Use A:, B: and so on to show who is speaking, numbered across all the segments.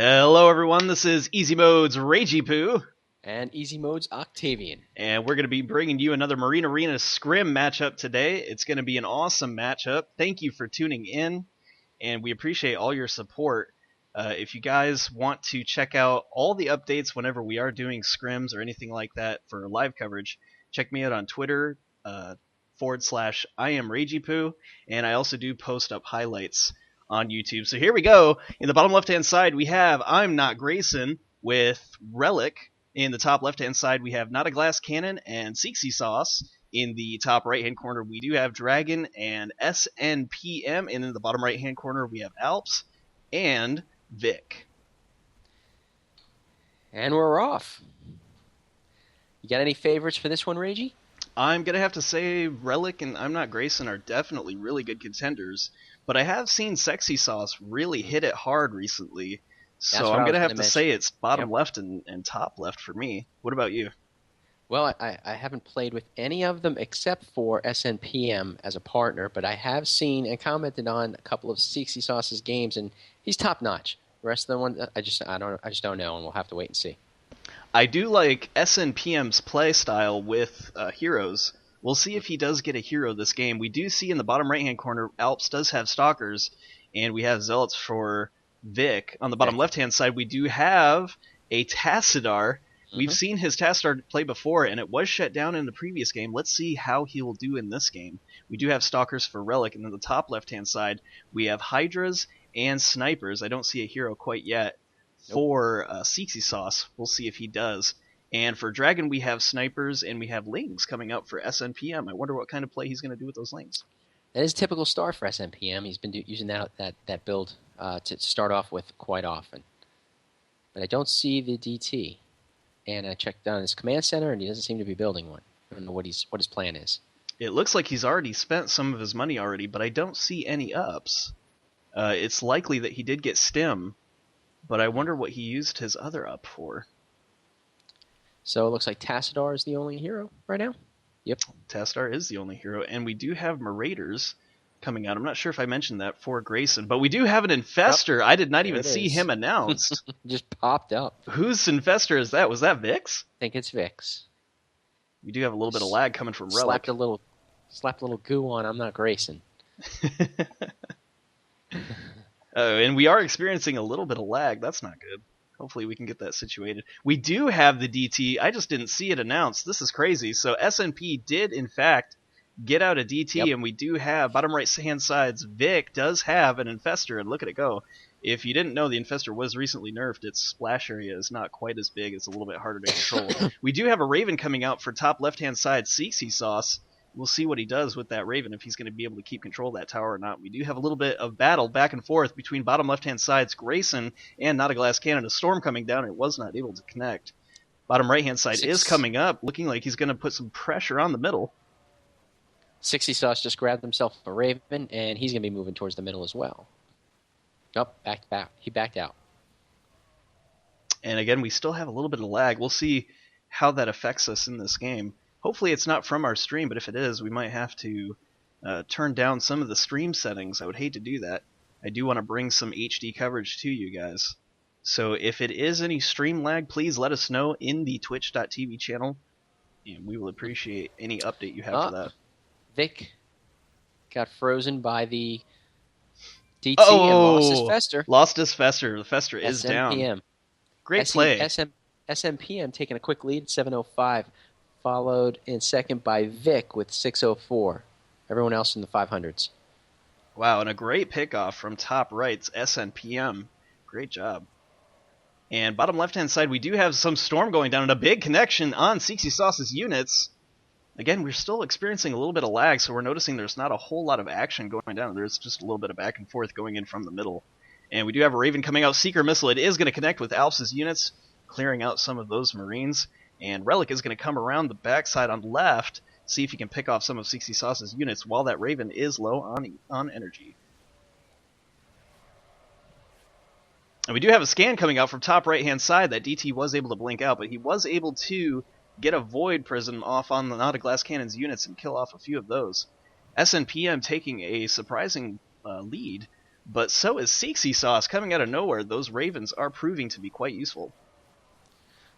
A: Hello everyone, this is Easy Mode's Ragey Poo.
B: And Easy Mode's Octavian.
A: And we're going to be bringing you another Marine Arena Scrim matchup today. It's going to be an awesome matchup. Thank you for tuning in, and we appreciate all your support. If you guys want to check out all the updates whenever we are doing scrims or anything like that for live coverage, check me out on Twitter, / I am Ragey Poo, and I also do post up highlights on YouTube. So here we go. In the bottom left-hand side, we have I'm Not Grayson with Relic. In the top left-hand side, we have Not a Glass Cannon and Seeksy Sauce. In the top right-hand corner, we do have Dragon and SNPM. And in the bottom right-hand corner, we have Alps and Vic.
B: And we're off. You got any favorites for this one, Ragey?
A: I'm going to have to say Relic and I'm Not Grayson are definitely really good contenders. But I have seen Sexy Sauce really hit it hard recently. So I'm going to have to say it's bottom left and top left for me. What about you?
B: Well, I haven't played with any of them except for SNPM as a partner, but I have seen and commented on a couple of Seeksy Sauce's games, and he's top notch. The rest of the ones, I just don't know, and we'll have to wait and see.
A: I do like SNPM's play style with heroes. We'll see if he does get a hero this game. We do see in the bottom right-hand corner, Alps does have Stalkers, and we have Zealots for Vic. On the bottom left-hand side, we do have a Tassadar. We've seen his Tassadar play before, and it was shut down in the previous game. Let's see how he will do in this game. We do have Stalkers for Relic, and then the top left-hand side, we have Hydras and Snipers. I don't see a hero quite yet. For Seeksy Sauce, we'll see if he does. And for Dragon, we have Snipers, and we have Lings coming up for SNPM. I wonder what kind of play he's going to do with those Lings.
B: That is a typical star for SNPM. He's been using that build to start off with quite often. But I don't see the DT. And I checked on his command center, and he doesn't seem to be building one. I don't know what his plan is.
A: It looks like he's already spent some of his money already, but I don't see any ups. It's likely that he did get Stim, but I wonder what he used his other up for.
B: So it looks like Tassadar is the only hero right now? Yep.
A: Tassadar is the only hero, and we do have Marauders coming out. I'm not sure if I mentioned that for Grayson, but we do have an Infestor. I did not even see him announced.
B: Just popped up.
A: Whose Infestor is that? Was that Vix?
B: I think it's Vix.
A: We do have a little bit of lag coming from Relic.
B: Slapped a little goo on I'm Not Grayson.
A: And we are experiencing a little bit of lag. That's not good. Hopefully we can get that situated. We do have the DT. I just didn't see it announced. This is crazy. So SNP did, in fact, get out a DT, and we do have, bottom right-hand sides, Vic does have an Infestor, and look at it go. If you didn't know, the Infestor was recently nerfed. Its splash area is not quite as big. It's a little bit harder to control. We do have a Raven coming out for top left-hand side, Seeksy Sauce. We'll see what he does with that Raven, if he's going to be able to keep control of that tower or not. We do have a little bit of battle back and forth between bottom left-hand sides, Grayson and Not a Glass Cannon. A Storm coming down, and it was not able to connect. Bottom right-hand side is coming up, looking like he's going to put some pressure on the middle.
B: Seeksy Sauce just grabbed himself a Raven, and he's going to be moving towards the middle as well. Nope, back. He backed out.
A: And again, we still have a little bit of lag. We'll see how that affects us in this game. Hopefully it's not from our stream, but if it is, we might have to turn down some of the stream settings. I would hate to do that. I do want to bring some HD coverage to you guys. So if it is any stream lag, please let us know in the twitch.tv channel, and we will appreciate any update you have for that.
B: Vic got frozen by the DT and lost his Fester.
A: Lost his Fester. The Fester is down. Great play.
B: SNPM taking a quick lead, 7:05. Followed in second by Vic with 6:04. Everyone else in the 500s.
A: Wow, and a great pickoff from top right's SNPM. Great job. And bottom left-hand side, we do have some Storm going down and a big connection on Seeksy Sauce's units. Again, we're still experiencing a little bit of lag, so we're noticing there's not a whole lot of action going down. There's just a little bit of back and forth going in from the middle. And we do have a Raven coming out. Seeker Missile, it is going to connect with Alps' units, clearing out some of those Marines. And Relic is going to come around the backside on left, see if he can pick off some of Seeksy Sauce's units while that Raven is low on energy. And we do have a scan coming out from top right-hand side. That DT was able to blink out, but he was able to get a Void Prism off on the Not a Glass Cannon's units and kill off a few of those. SNPM taking a surprising lead but so is Seeksy Sauce coming out of nowhere. Those Ravens are proving to be quite useful.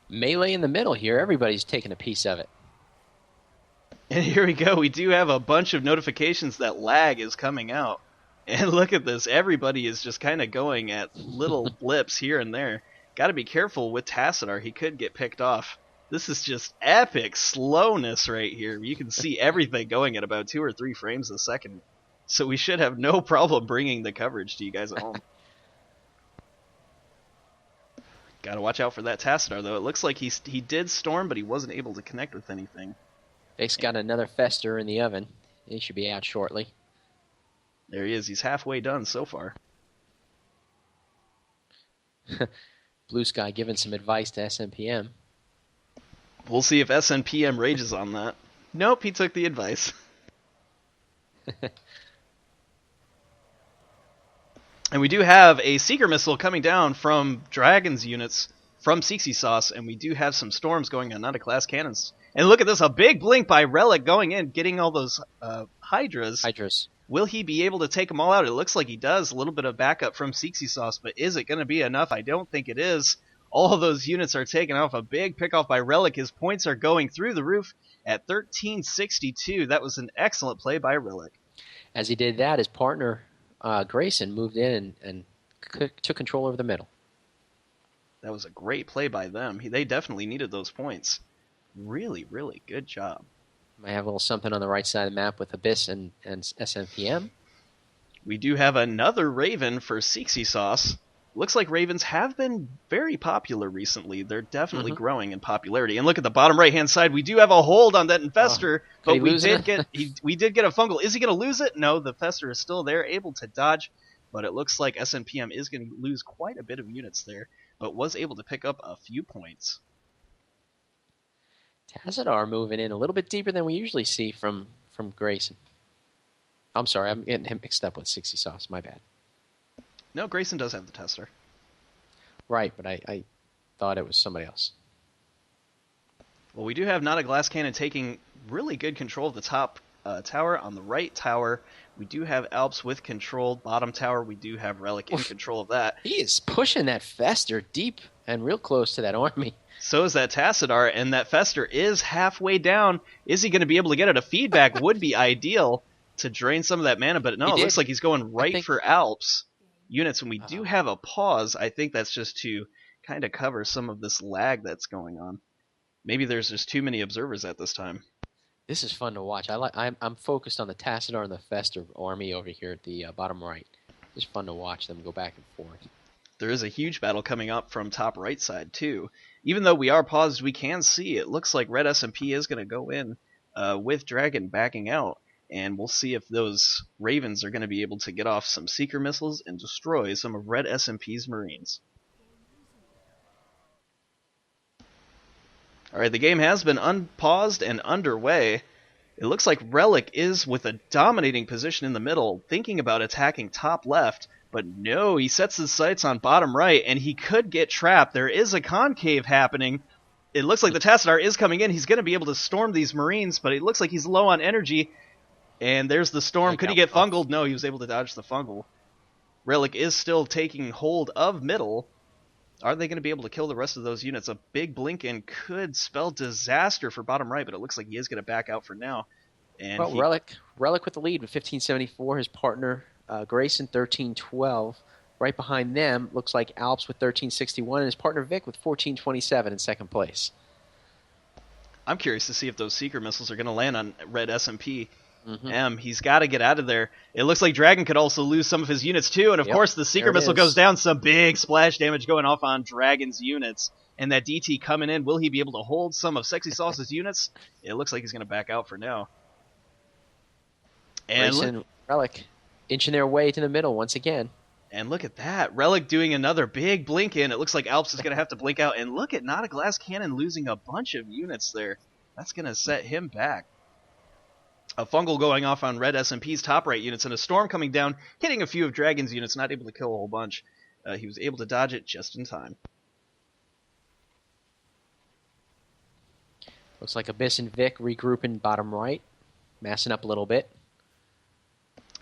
B: Melee in the middle here. Everybody's taking a piece of it.
A: And here we go. We do have a bunch of notifications that lag is coming out. And look at this. Everybody is just kind of going at little blips here and there. Got to be careful with Tassadar. He could get picked off. This is just epic slowness right here. You can see everything going at about 2 or 3 frames a second. So we should have no problem bringing the coverage to you guys at home. Got to watch out for that Tassadar, though. It looks like he did storm, but he wasn't able to connect with anything.
B: Vic's got another Fester in the oven. He should be out shortly.
A: There he is. He's halfway done so far.
B: Blue Sky giving some advice to SNPM.
A: We'll see if SNPM rages on that. Nope, he took the advice. And we do have a Seeker Missile coming down from Dragon's units from Seeksy Sauce, and we do have some storms going on, not a glass cannons. And look at this, a big blink by Relic going in, getting all those Hydras. Will he be able to take them all out? It looks like he does. A little bit of backup from Seeksy Sauce, but is it going to be enough? I don't think it is. All of those units are taken off. A big pickoff by Relic. His points are going through the roof at 1362. That was an excellent play by Relic.
B: As he did that, his partner Grayson moved in and took control over the middle.
A: That was a great play by them. They definitely needed those points. Really, really good job.
B: Might have a little something on the right side of the map with ABYS and SNPM.
A: We do have another Raven for Seeksy Sauce. Looks like Ravens have been very popular recently. They're definitely growing in popularity. And look at the bottom right-hand side. We do have a hold on that Infestor, but we did get a fungal. Is he going to lose it? No, the Fester is still there, able to dodge. But it looks like SNPM is going to lose quite a bit of units there, but was able to pick up a few points.
B: Tassadar moving in a little bit deeper than we usually see from Grayson. I'm sorry, I'm getting him mixed up with Seeksy Sauce. My bad.
A: No, Grayson does have the Tester.
B: Right, but I thought it was somebody else.
A: Well, we do have Not a Glass Cannon taking really good control of the top tower. On the right tower, we do have Alps with control. Bottom tower, we do have Relic in control of that.
B: He is pushing that Fester deep and real close to that army.
A: So is that Tassadar, and that Fester is halfway down. Is he going to be able to get it? A feedback would be ideal to drain some of that mana, but no, it looks like he's going right for Alps units, and we do have a pause. I think that's just to kind of cover some of this lag that's going on. Maybe there's just too many observers at this time.
B: This is fun to watch. I'm focused on the Tassadar and the Fester army over here at the bottom right. It's fun to watch them go back and forth.
A: There is a huge battle coming up from top right side too. Even though we are paused, we can see it looks like Red SMP is going to go in with Dragon backing out. And we'll see if those Ravens are going to be able to get off some Seeker Missiles and destroy some of Red SMP's Marines. Alright, the game has been unpaused and underway. It looks like Relic is with a dominating position in the middle, thinking about attacking top left, but no, he sets his sights on bottom right, and he could get trapped. There is a concave happening. It looks like the Tassadar is coming in. He's going to be able to storm these Marines, but it looks like he's low on energy. And there's the storm. Could he get fungled? No, he was able to dodge the fungal. Relic is still taking hold of middle. Are they going to be able to kill the rest of those units? A big blink in could spell disaster for bottom right, but it looks like he is going to back out for now. And
B: well, Relic with the lead with 1574. His partner Grayson 1312. Right behind them looks like Alps with 1361, and his partner Vic with 1427 in second place.
A: I'm curious to see if those Seeker Missiles are going to land on Red SMP. He's got to get out of there. It looks like Dragon could also lose some of his units too, and of course the Seeker Missile goes down. Some big splash damage going off on Dragon's units. And that DT coming in, will he be able to hold some of Sexy Sauce's units? It looks like he's going to back out for now. And
B: Relic inching their way to the middle once again.
A: And look at that. Relic doing another big blink in. It looks like Alps is going to have to blink out. And look at Not a Glass Cannon losing a bunch of units there. That's going to set him back. A fungal going off on Red SMP's top right units, and a storm coming down, hitting a few of Dragon's units, not able to kill a whole bunch. He was able to dodge it just in time.
B: Looks like ABYS and Vic regrouping bottom right, massing up a little bit.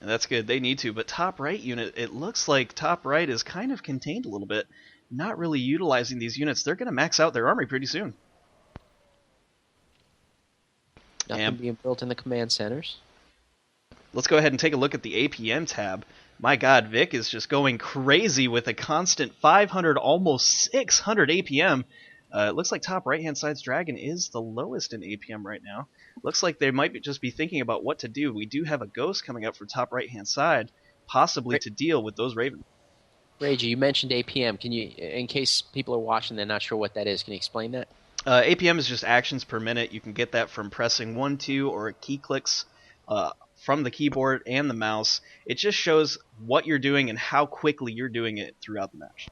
A: That's good. They need to. But top right unit, it looks like top right is kind of contained a little bit. Not really utilizing these units. They're going to max out their army pretty soon.
B: Nothing being built in the command centers.
A: Let's go ahead and take a look at the APM tab. My god, Vic is just going crazy with a constant 500, almost 600 APM. It looks like top right-hand side's Dragon is the lowest in APM right now. Looks like they might just be thinking about what to do. We do have a Ghost coming up from top right-hand side, possibly to deal with those Ravens.
B: Rage, you mentioned APM. Can you, in case people are watching, they're not sure what that is, can you explain that?
A: APM is just actions per minute. You can get that from pressing 1, 2, or key clicks from the keyboard and the mouse. It just shows what you're doing and how quickly you're doing it throughout the match.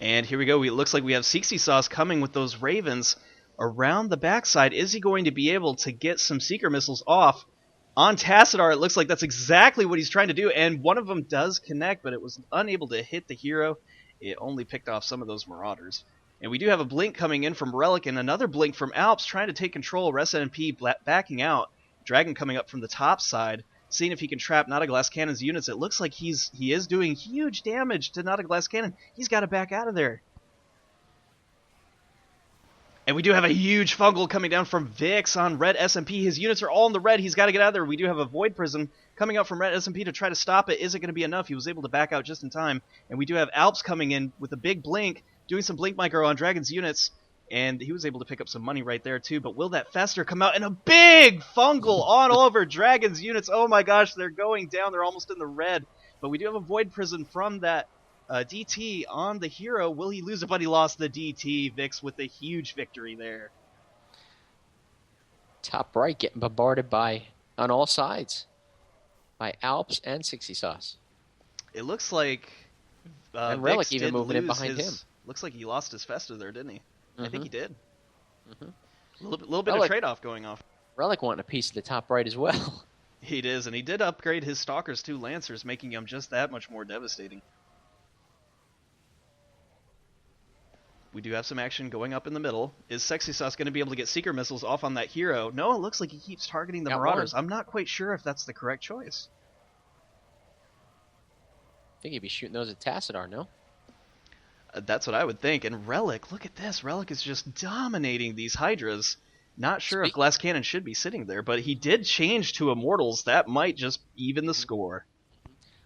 A: And here we go. It looks like we have Seeksy Sauce coming with those Ravens around the backside. Is he going to be able to get some Seeker missiles off on Tassadar? It looks like that's exactly what he's trying to do, and one of them does connect, but it was unable to hit the hero. It only picked off some of those Marauders. And we do have a blink coming in from Relic and another blink from Alps trying to take control. Redsnp backing out. Dragon coming up from the top side, seeing if he can trap Not a Glass Cannon's units. It looks like he is doing huge damage to Not a Glass Cannon. He's got to back out of there. And we do have a huge fungal coming down from Vix on Redsnp. His units are all in the red. He's got to get out of there. We do have a Void Prism coming out from Redsnp to try to stop it. Is it going to be enough? He was able to back out just in time. And we do have Alps coming in with a big blink, doing some blink micro on Dragon's units. And he was able to pick up some money right there too. But will that Fester come out? And a big fungal on over Dragon's units. Oh my gosh, they're going down. They're almost in the red. But we do have a Void Prism from that DT on the hero. Will he lose it? But he lost the DT. Vix with a huge victory there.
B: Top right getting bombarded by, on all sides, by Alps and Seeksy Sauce.
A: It looks like
B: and Relic even moving in behind him.
A: Looks like he lost his Fester there, didn't he? I think he did.
B: Mm-hmm.
A: A little bit of trade-off going off.
B: Relic wanting a piece of the top right as well.
A: He is, and he did upgrade his Stalkers to Lancers, making him just that much more devastating. We do have some action going up in the middle. Is Sexy Sauce going to be able to get Seeker Missiles off on that hero? No, it looks like he keeps targeting the Marauders. I'm not quite sure if that's the correct choice.
B: I think he'd be shooting those at Tassadar, no?
A: That's what I would think. And Relic, look at this. Relic is just dominating these Hydras. Not sure if Glass Cannon should be sitting there, but he did change to Immortals. That might just even the score.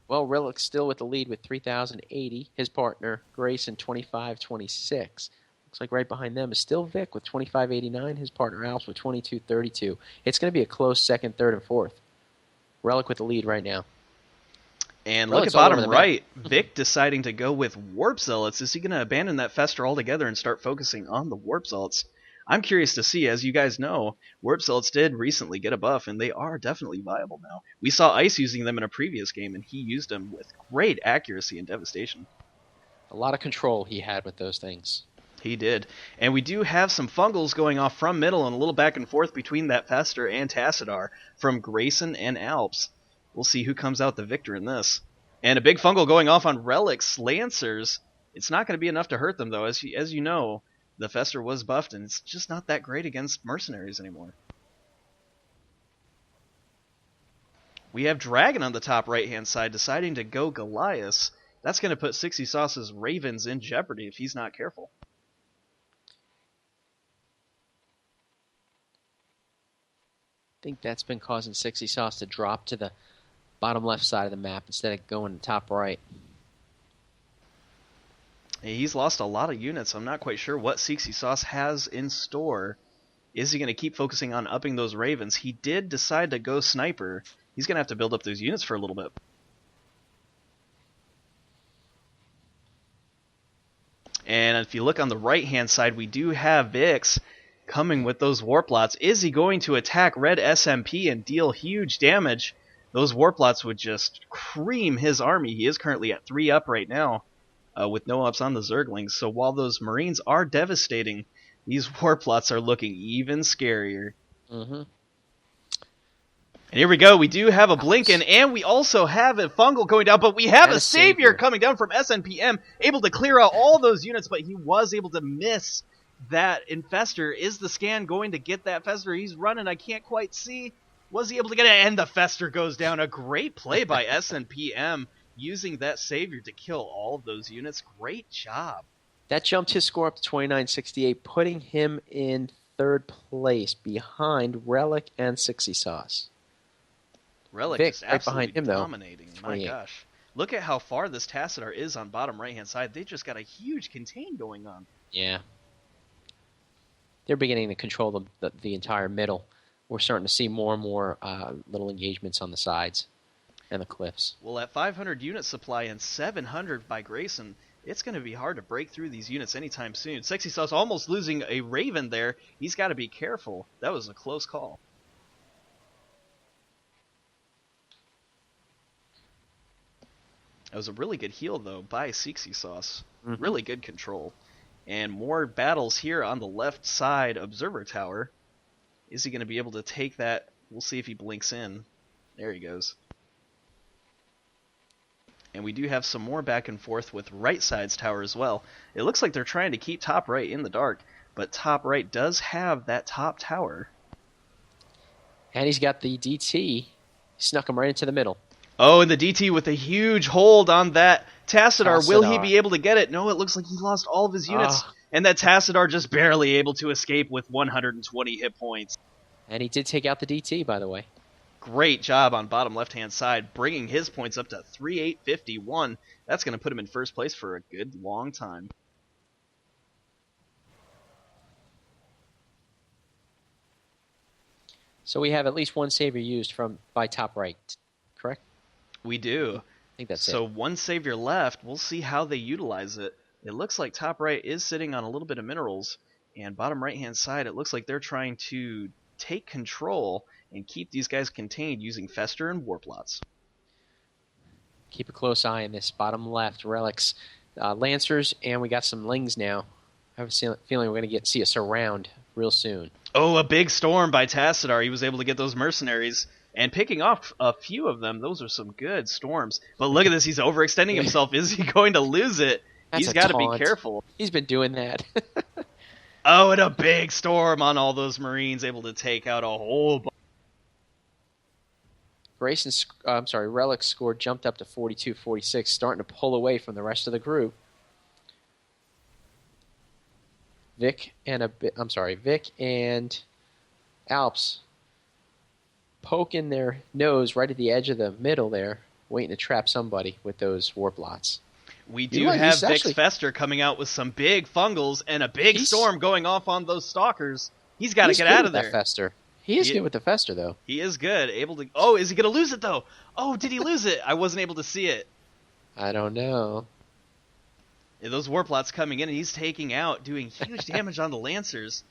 B: Well, Relic's still with the lead with 3,080. His partner, Grayson, 2526. Looks like right behind them is still Vic with 2589. His partner, Alps, with 2232. It's going to be a close second, third, and fourth. Relic with the lead right now.
A: And look at bottom right, Vic deciding to go with Warp Zealots. Is he going to abandon that Fester altogether and start focusing on the Warp Zealots? I'm curious to see. As you guys know, Warp Zealots did recently get a buff, and they are definitely viable now. We saw Ice using them in a previous game, and he used them with great accuracy and devastation.
B: A lot of control he had with those things.
A: He did. And we do have some fungals going off from middle and a little back and forth between that Fester and Tassadar from Grayson and Alps. We'll see who comes out the victor in this. And a big fungal going off on Relic's Lancers. It's not going to be enough to hurt them, though. As you know, the Fester was buffed, and it's just not that great against mercenaries anymore. We have Dragon on the top right-hand side deciding to go Goliath. That's going to put Seeksy Sauce's Ravens in jeopardy if he's not careful.
B: I think that's been causing Seeksy Sauce to drop to the bottom left side of the map instead of going to top right.
A: He's lost a lot of units. I'm not quite sure what Seeksy Sauce has in store. Is he going to keep focusing on upping those Ravens? He did decide to go Sniper. He's going to have to build up those units for a little bit. And if you look on the right-hand side, we do have Vix coming with those Warplots. Is he going to attack Redsnp and deal huge damage? Those Warplots would just cream his army. He is currently at 3 up right now with no ups on the Zerglings. So while those Marines are devastating, these Warplots are looking even scarier.
B: Mm-hmm.
A: And here we go. We do have a Blinken, and we also have a Fungal going down, but we have a Savior coming down from SNPM, able to clear out all those units, but he was able to miss that Infestor. Is the scan going to get that Fester? He's running. I can't quite see. Was he able to get it? And the Fester goes down. A great play by SNPM using that Savior to kill all of those units. Great job.
B: That jumped his score up to 29.68, putting him in third place behind Relic and Sixty Sauce.
A: Relic
B: Vic
A: is
B: right
A: absolutely
B: behind him, though.
A: dominating. My
B: 28.
A: gosh. Look at how far this Tassadar is on bottom right-hand side. They just got a huge contain going on.
B: Yeah. They're beginning to control the entire middle. We're starting to see more and more little engagements on the sides and the cliffs.
A: Well, at 500 unit supply and 700 by Grayson, it's going to be hard to break through these units anytime soon. Sexy Sauce almost losing a Raven there. He's got to be careful. That was a close call. That was a really good heal, though, by Sexy Sauce.
B: Mm-hmm.
A: Really good control. And more battles here on the left side Observer Tower. Is he going to be able to take that? We'll see if he blinks in. There he goes. And we do have some more back and forth with right side's tower as well. It looks like they're trying to keep top right in the dark, but top right does have that top tower.
B: And he's got the DT. Snuck him right into the middle.
A: Oh, and the DT with a huge hold on that Tassadar. Will he be able to get it? No, it looks like he lost all of his units. And that Tassadar just barely able to escape with 120 hit points.
B: And he did take out the DT, by the way.
A: Great job on bottom left-hand side, bringing his points up to 3,851. That's going to put him in first place for a good long time.
B: So we have at least one Savior used by top right, correct?
A: We do.
B: I think that's
A: so one Savior left. We'll see how they utilize it. It looks like top right is sitting on a little bit of minerals, and bottom right-hand side, it looks like they're trying to take control and keep these guys contained using Fester and Warplots.
B: Keep a close eye on this bottom left. Relics, Lancers, and we got some Lings now. I have a feeling we're going to see a surround real soon.
A: Oh, a big storm by Tassadar. He was able to get those mercenaries. And picking off a few of them, those are some good storms. But look at this, he's overextending himself. Is he going to lose it? He's got to be careful.
B: He's been doing that.
A: Oh, and a big storm on all those Marines, able to take out a whole bunch.
B: Relic's score jumped up to 42-46, starting to pull away from the rest of the group. Vic and Alps poking their nose right at the edge of the middle there, waiting to trap somebody with those Warplots.
A: We do have Vic's Fester coming out with some big fungals and a big storm going off on those Stalkers. He's got to get out of there.
B: Fester. He is good with the Fester, though.
A: He is good. Able to. Oh, is he going to lose it, though? Oh, did he lose it? I wasn't able to see it.
B: I don't know.
A: Yeah, those Warplots coming in, and he's taking out, doing huge damage on the Lancers.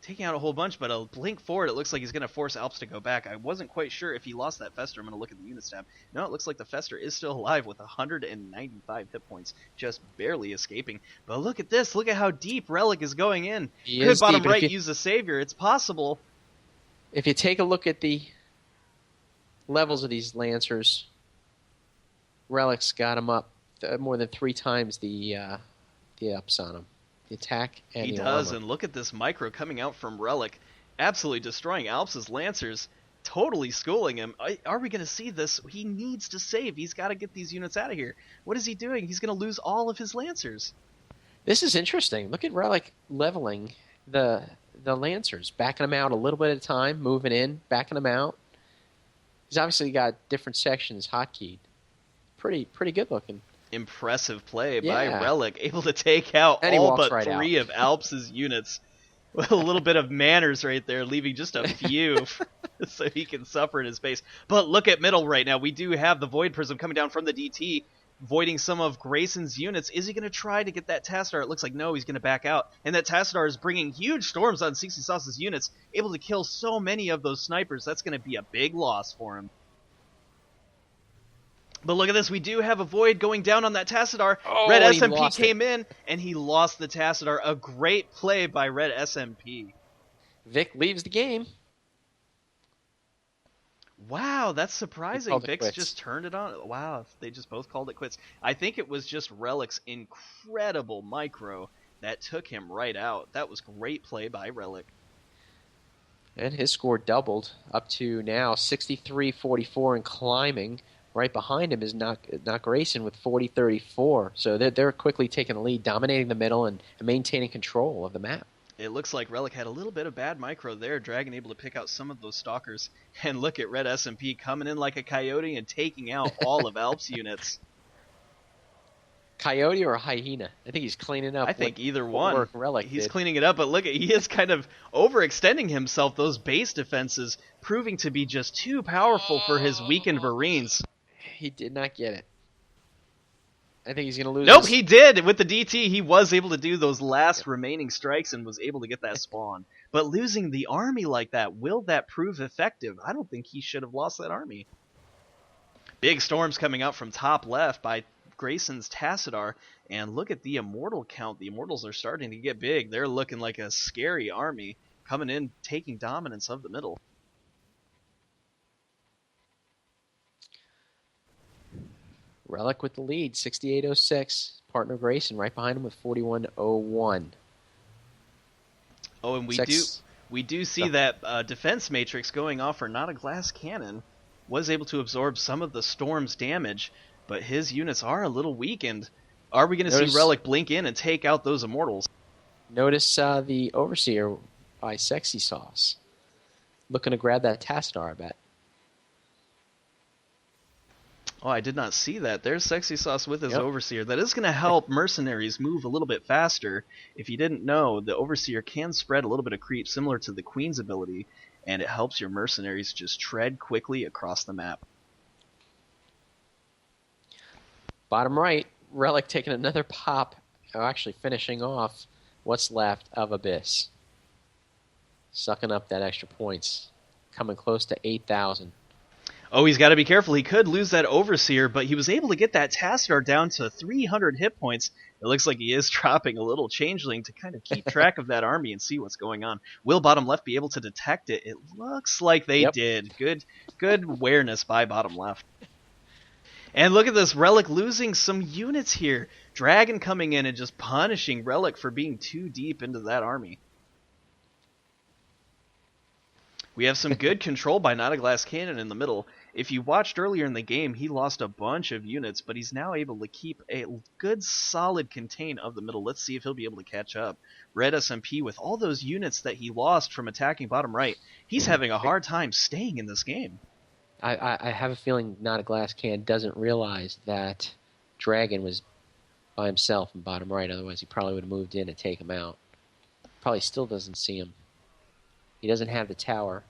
A: Taking out a whole bunch, but a blink forward, it looks like he's going to force Alps to go back. I wasn't quite sure if he lost that Fester. I'm going to look at the units tab. No, it looks like the Fester is still alive with 195 hit points, just barely escaping. But look at this. Look at how deep Relic is going in. Could bottom right use a Savior? It's possible.
B: If you take a look at the levels of these Lancers, Relic's got him up more than 3 times the ups on him. The attack and
A: he
B: the
A: does,
B: armor.
A: And look at this micro coming out from Relic, absolutely destroying Alps' Lancers, totally schooling him. Are we going to see this? He needs to save. He's got to get these units out of here. What is he doing? He's going to lose all of his Lancers.
B: This is interesting. Look at Relic leveling the Lancers, backing them out a little bit at a time, moving in, backing them out. He's obviously got different sections hotkeyed. Pretty good looking.
A: Impressive play by Relic, able to take out all but 3 of Alps' units with a little bit of manners right there, leaving just a few so he can suffer in his base. But look at middle right now. We do have the Void Prism coming down from the DT, voiding some of Grayson's units. Is he going to try to get that Tassadar? It looks like no, he's going to back out. And that Tassadar is bringing huge storms on Sixty Sauce's units, able to kill so many of those snipers. That's going to be a big loss for him. But look at this, we do have a Void going down on that Tassadar. Red SMP came in, and he lost the Tassadar. A great play by Red SMP.
B: Vic leaves the game.
A: Wow, that's surprising. Vic's just turned it on. Wow, they just both called it quits. I think it was just Relic's incredible micro that took him right out. That was great play by Relic.
B: And his score doubled up to now 63-44 and climbing. Right behind him is not Grayson with 40-34. So they're quickly taking the lead, dominating the middle and maintaining control of the map.
A: It looks like Relic had a little bit of bad micro there. Dragon able to pick out some of those stalkers. And look at Redsnp coming in like a coyote and taking out all of Alp's units.
B: Coyote or a hyena? I think he's cleaning up.
A: I think either one.
B: Relic
A: he's
B: did.
A: cleaning it up, but look, he is kind of overextending himself. Those base defenses proving to be just too powerful for his weakened Marines.
B: He did not get it. I think he's going to lose.
A: Nope, he did. With the DT, he was able to do those last remaining strikes and was able to get that spawn. But losing the army like that, will that prove effective? I don't think he should have lost that army. Big storms coming out from top left by Grayson's Tassadar. And look at the Immortal count. The Immortals are starting to get big. They're looking like a scary army coming in, taking dominance of the middle.
B: Relic with the lead, 68-06. Partner Grayson right behind him with 41-01.
A: Oh, and we do see that defense matrix going off for not a glass cannon. Was able to absorb some of the storm's damage, but his units are a little weakened. Are we going to see Relic blink in and take out those Immortals?
B: Notice the Overseer by Sexy Sauce. Looking to grab that Tassadar, I bet.
A: Oh, I did not see that. There's Sexy Sauce with his Overseer. That is going to help mercenaries move a little bit faster. If you didn't know, the Overseer can spread a little bit of creep similar to the Queen's ability, and it helps your mercenaries just tread quickly across the map.
B: Bottom right, Relic taking another pop, actually finishing off what's left of ABYS. Sucking up that extra points, coming close to 8,000.
A: Oh, he's got to be careful. He could lose that Overseer, but he was able to get that Tassadar down to 300 hit points. It looks like he is dropping a little Changeling to kind of keep track of that army and see what's going on. Will bottom left be able to detect it? It looks like they did. Good awareness by bottom left. And look at this, Relic losing some units here. Dragon coming in and just punishing Relic for being too deep into that army. We have some good control by Not a Glass Cannon in the middle. If you watched earlier in the game, he lost a bunch of units, but he's now able to keep a good solid contain of the middle. Let's see if he'll be able to catch up. Redsnp, with all those units that he lost from attacking bottom right, he's having a hard time staying in this game.
B: I have a feeling Not a Glass Can doesn't realize that Dragon was by himself in bottom right. Otherwise, he probably would have moved in to take him out. Probably still doesn't see him. He doesn't have the tower.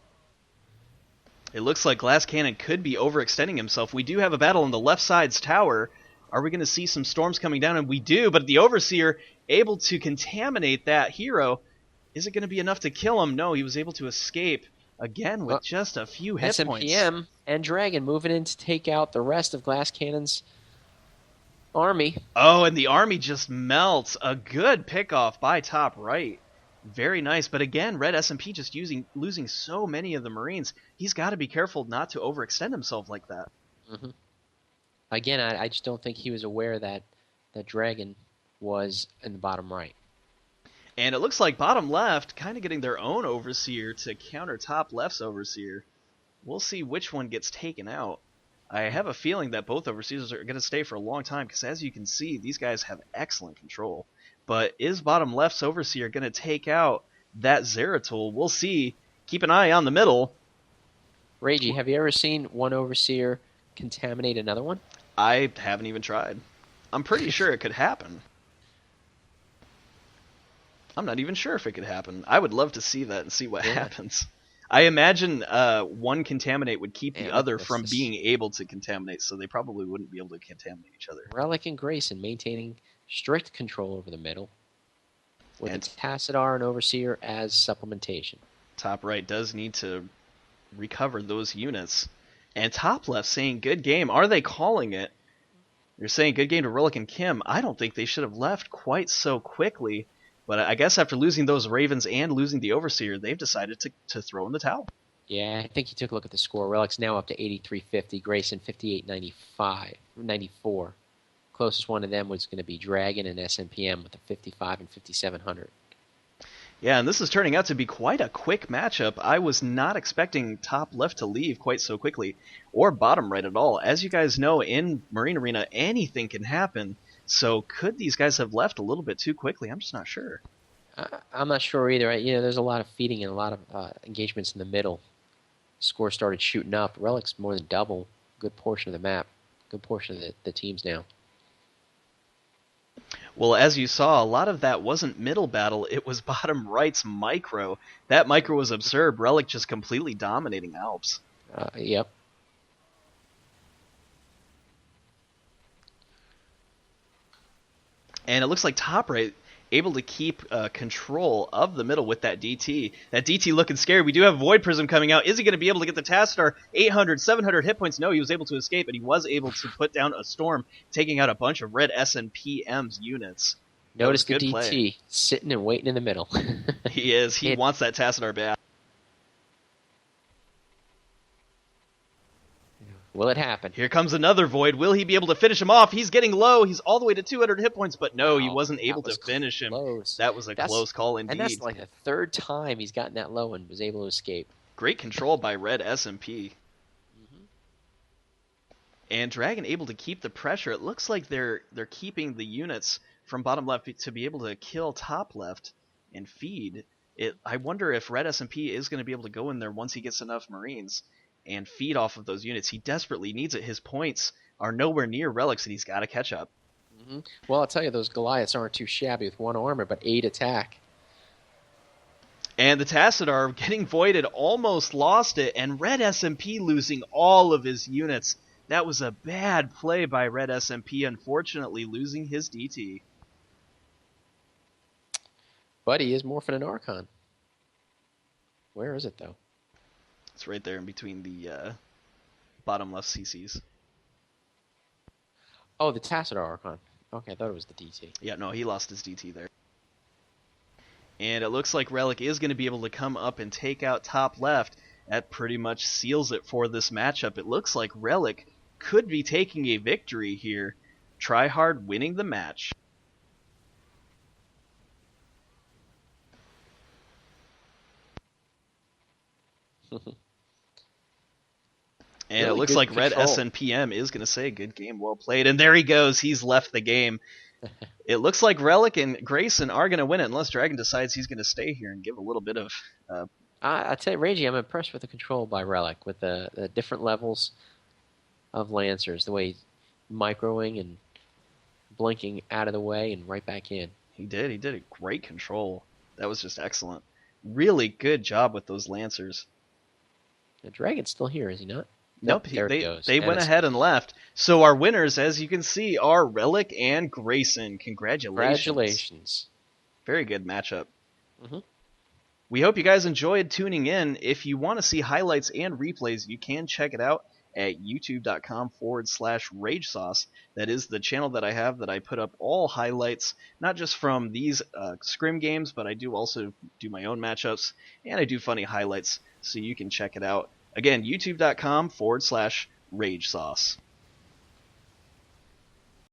A: It looks like Glass Cannon could be overextending himself. We do have a battle on the left side's tower. Are we going to see some storms coming down? And we do, but the Overseer able to contaminate that hero. Is it going to be enough to kill him? No, he was able to escape. Again, with just a few hit points.
B: SMPM and Dragon moving in to take out the rest of Glass Cannon's army.
A: Oh, and the army just melts. A good pickoff by top right. Very nice. But again, Redsnp just losing so many of the Marines. He's got to be careful not to overextend himself like that.
B: Mm-hmm. Again, I just don't think he was aware that Dragon was in the bottom right.
A: And it looks like bottom left kind of getting their own Overseer to counter top left's Overseer. We'll see which one gets taken out. I have a feeling that both Overseers are going to stay for a long time because, as you can see, these guys have excellent control. But is bottom left's Overseer going to take out that Zeratul? We'll see. Keep an eye on the middle.
B: Ragey, have you ever seen one Overseer contaminate another one?
A: I haven't even tried. I'm pretty sure it could happen. I'm not even sure if it could happen. I would love to see that and see what happens. I imagine one contaminate would keep the other from being able to contaminate, so they probably wouldn't be able to contaminate each other.
B: Relic and Grayson maintaining strict control over the middle, with its Tassadar and Overseer as supplementation.
A: Top right does need to recover those units. And top left saying good game. Are they calling it? They're saying good game to Relic and Kim. I don't think they should have left quite so quickly. But I guess after losing those Ravens and losing the Overseer, they've decided to throw in the towel.
B: Yeah, I think you took a look at the score. Relic's now up to 83.50, Grayson 58.94. Closest one of them was going to be Dragon and SNPM with a 55 and 5,700.
A: Yeah, and this is turning out to be quite a quick matchup. I was not expecting top left to leave quite so quickly, or bottom right at all. As you guys know, in Marine Arena, anything can happen. So could these guys have left a little bit too quickly? I'm just not sure.
B: I'm not sure either. There's a lot of feeding and a lot of engagements in the middle. Score started shooting up. Relic's more than double. Good portion of the map. Good portion of the teams now.
A: Well, as you saw, a lot of that wasn't middle battle, it was bottom right's micro. That micro was absurd. Relic just completely dominating Alps.
B: Yep.
A: And it looks like top right able to keep control of the middle with that DT. That DT looking scary. We do have Void Prism coming out. Is he going to be able to get the Tassadar? 800, 700 hit points. No, he was able to escape, and he was able to put down a Storm, taking out a bunch of red SNPM's units.
B: Notice the DT play. Sitting and waiting in the middle.
A: He is. He wants that Tassadar back.
B: Will it happen?
A: Here comes another Void. Will he be able to finish him off? He's getting low. He's all the way to 200 hit points, but no, he wasn't able to finish him. That was a close call indeed.
B: And that's like the third time he's gotten that low and was able to escape.
A: Great control by Red SMP. And Dragon able to keep the pressure. It looks like they're keeping the units from bottom left to be able to kill top left and feed. I wonder if Red SMP is going to be able to go in there once he gets enough Marines and feed off of those units. He desperately needs it. His points are nowhere near Relics, and he's got to catch up.
B: Well, I'll tell you, those Goliaths aren't too shabby with 1 armor, but 8 attack.
A: And the Tassadar getting voided, almost lost it, and Red SMP losing all of his units. That was a bad play by Red SMP, unfortunately losing his DT.
B: But he is morphing an Archon. Where is it, though?
A: It's right there in between the bottom left CCs.
B: Oh, the Tassadar Archon. Okay, I thought it was the DT.
A: Yeah, no, he lost his DT there. And it looks like Relic is going to be able to come up and take out top left. That pretty much seals it for this matchup. It looks like Relic could be taking a victory here. TryHrd winning the match. And really it looks like control. Red SNPM is going to say, good game, well played. And there he goes. He's left the game. It looks like Relic and Grayson are going to win it unless Dragon decides he's going to stay here and give a little bit of...
B: I'd say, Ragey, I'm impressed with the control by Relic, with the different levels of Lancers, the way he's microing and blinking out of the way and right back in.
A: He did a great control. That was just excellent. Really good job with those Lancers.
B: The Dragon's still here, is he not?
A: Nope, they went ahead and left. So our winners, as you can see, are Relic and Grayson. Congratulations. Very good matchup. We hope you guys enjoyed tuning in. If you want to see highlights and replays, you can check it out at youtube.com/RageSauce. That is the channel that I have that I put up all highlights, not just from these scrim games, but I do also do my own matchups, and I do funny highlights, so you can check it out. Again, youtube.com/RageSauce.